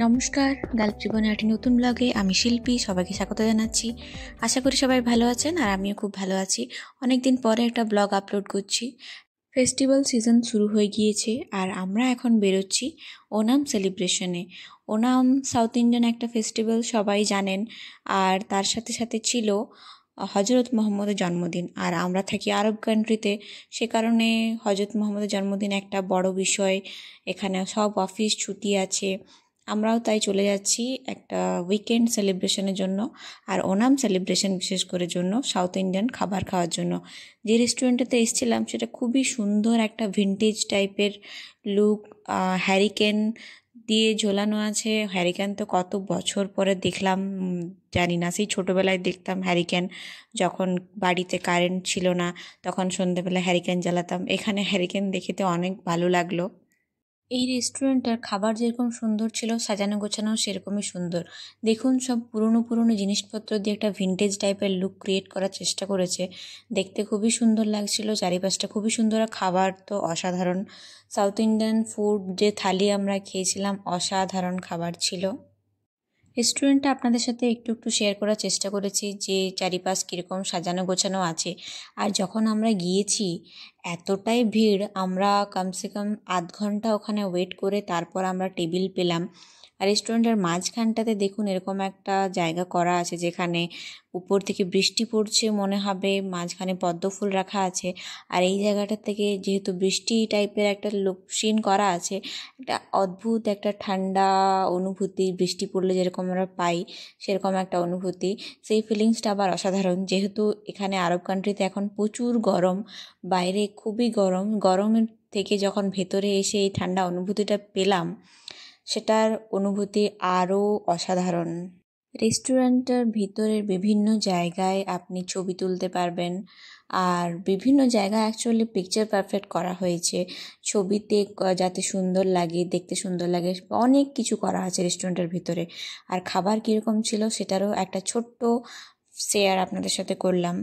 নমস্কার, গাল্প জীবনের একটি নতুন ব্লগে আমি শিল্পী সবাইকে স্বাগত জানাচ্ছি। আশা করি সবাই ভালো আছেন আর আমিও খুব ভালো আছি। অনেকদিন পরে একটা ব্লগ আপলোড করছি। ফেস্টিভ্যাল সিজন শুরু হয়ে গিয়েছে আর আমরা এখন বেরোচ্ছি ওনাম সেলিব্রেশনে। ওনাম সাউথ ইন্ডিয়ান একটা ফেস্টিভ্যাল, সবাই জানেন। আর তার সাথে সাথে ছিল হজরত মোহাম্মদের জন্মদিন, আর আমরা থাকি আরব কান্ট্রিতে, সে কারণে হজরত মোহাম্মদের জন্মদিন একটা বড় বিষয়। এখানে সব অফিস ছুটি আছে, আমরাও তাই চলে যাচ্ছি একটা উইকেন্ড সেলিব্রেশনের জন্য। আর ওনাম সেলিব্রেশন বিশেষ করে জন্য সাউথ ইন্ডিয়ান খাবার খাওয়ার জন্য। যে রেস্টুরেন্টেতে এসেছিলাম সেটা খুবই সুন্দর, একটা ভিন্টেজ টাইপের লুক, হ্যারিকেন দিয়ে ঝোলানো আছে। হ্যারিকেন তো কত বছর পরে দেখলাম, জানি না, সেই ছোটোবেলায় দেখতাম হ্যারিকেন, যখন বাড়িতে কারেন্ট ছিল না তখন সন্ধ্যেবেলা হ্যারিকেন জ্বালাতাম। এখানে হ্যারিকেন দেখে তো অনেক ভালো লাগলো। এই রেস্টুরেন্টটার খাবার যেরকম সুন্দর ছিল, সাজানো গোছানো সেরকমই সুন্দর। দেখুন, সব পুরনো পুরনো জিনিসপত্র দিয়ে একটা ভিন্টেজ টাইপের লুক ক্রিয়েট করার চেষ্টা করেছে। দেখতে খুবই সুন্দর লাগছিল, চারিপাশটা খুবই সুন্দর, আর খাবার তো অসাধারণ। সাউথ ইন্ডিয়ান ফুড যে থালি আমরা খেয়েছিলাম, অসাধারণ খাবার ছিল। রেস্টুরেন্টটা আপনাদের সাথে একটু একটু শেয়ার করার চেষ্টা করেছি যে চারিপাশ কীরকম সাজানো গোছানো আছে। আর যখন আমরা গিয়েছি এতটাই ভিড়, আমরা কমসে কম আধ ঘন্টা ওখানে ওয়েট করে তারপর আমরা টেবিল পেলাম। আর রেস্টুরেন্টের মাঝখানটাতে দেখুন এরকম একটা জায়গা করা আছে যেখানে উপর থেকে বৃষ্টি পড়ছে মনে হবে, মাঝখানে পদ্ম ফুল রাখা আছে। আর এই জায়গাটা থেকে যেহেতু বৃষ্টি টাইপের একটা সিন করা আছে, একটা অদ্ভুত একটা ঠান্ডা অনুভূতি, বৃষ্টি পড়লে যেরকম আমরা পাই সেরকম একটা অনুভূতি। সেই ফিলিংসটা আবার অসাধারণ। যেহেতু এখানে আরব কান্ট্রিতে এখন প্রচুর গরম, বাইরে খুবই গরম, গরমের থেকে যখন ভেতরে এসে এই ঠান্ডা অনুভূতিটা পেলাম, সেটার অনুভূতি আরও অসাধারণ। রেস্টুরেন্টের ভিতরের বিভিন্ন জায়গায় আপনি ছবি তুলতে পারবেন, আর বিভিন্ন জায়গায় অ্যাকচুয়ালি পিকচার পারফেক্ট করা হয়েছে ছবিতে, যাতে সুন্দর লাগে, দেখতে সুন্দর লাগে। অনেক কিছু করা আছে রেস্টুরেন্টের ভিতরে। আর খাবার কীরকম ছিল সেটারও একটা ছোট্ট শেয়ার আপনাদের সাথে করলাম।